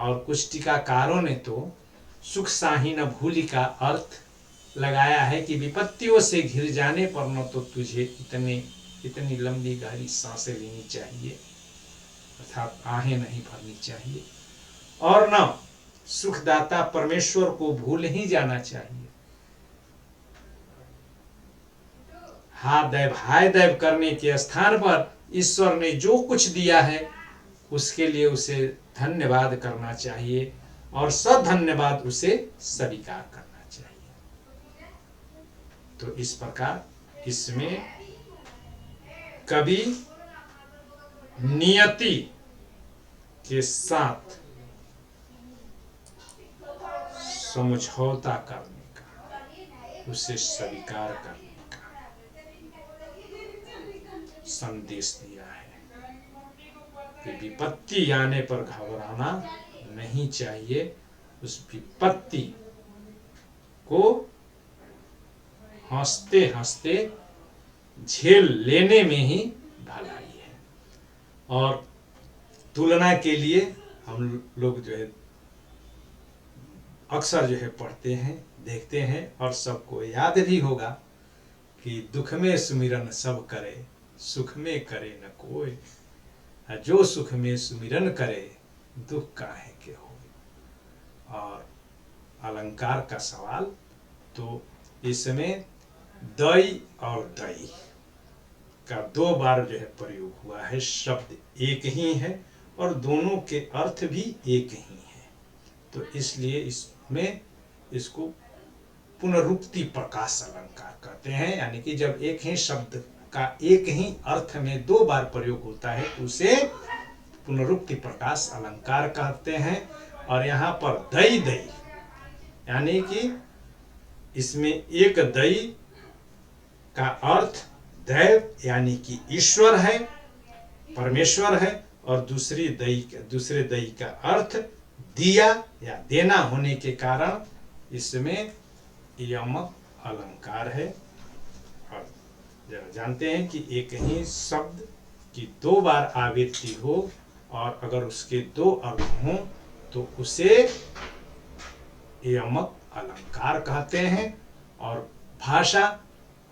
और कुछ टीकाकारों ने तो सुख साही न भूली का अर्थ लगाया है कि विपत्तियों से घिर जाने पर न तो तुझे इतनी लंबी गहरी सांसें लेनी चाहिए, अर्थात आहें नहीं भरनी चाहिए, और न सुखदाता परमेश्वर को भूल ही जाना चाहिए। हाय दैव करने के स्थान पर ईश्वर ने जो कुछ दिया है उसके लिए उसे धन्यवाद करना चाहिए और धन्यवाद उसे स्वीकार करना चाहिए। तो इस प्रकार इसमें कभी नियति के साथ समझौता करने का, उसे स्वीकार करने का संदेश दिया है कि विपत्ति आने पर घबराना नहीं चाहिए, उस विपत्ति को हंसते हंसते झेल लेने में ही भलाई है। और तुलना के लिए हम लोग जो है अक्सर जो है पढ़ते हैं, देखते हैं, और सबको याद भी होगा कि दुख में सुमिरन सब करे, सुख में करे न कोई, जो सुख में सुमिरन करे दुख काहे के होए। और अलंकार का सवाल, तो इसमें दई और दई का 2 बार जो है प्रयोग हुआ है। शब्द एक ही है और दोनों के अर्थ भी एक ही है, तो इसलिए इसमें इसको पुनरुक्ति प्रकाश अलंकार कहते हैं। यानी कि जब एक ही शब्द का एक ही अर्थ में 2 बार प्रयोग होता है तो उसे पुनरुक्ति प्रकाश अलंकार कहते हैं। और यहाँ पर दई दई यानी कि इसमें एक दई का अर्थ दैव यानी कि ईश्वर है, परमेश्वर है, और दूसरे दई का अर्थ दिया या देना होने के कारण इसमें यमक अलंकार है। और जानते हैं कि एक ही शब्द की 2 बार आवृत्ति हो और अगर उसके 2 अर्थ हों तो उसे यमक अलंकार कहते हैं। और भाषा,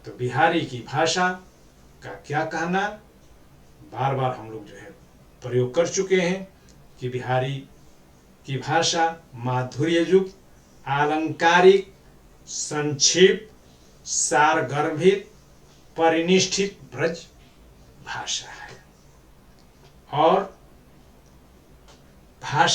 तो बिहारी की भाषा का क्या कहना, बार बार हम लोग जो है प्रयोग कर चुके हैं कि बिहारी की भाषा माधुर्ययुक्त, आलंकारिक, संक्षिप्त, सारगर्भित, परिनिष्ठित ब्रज भाषा है। और भाषा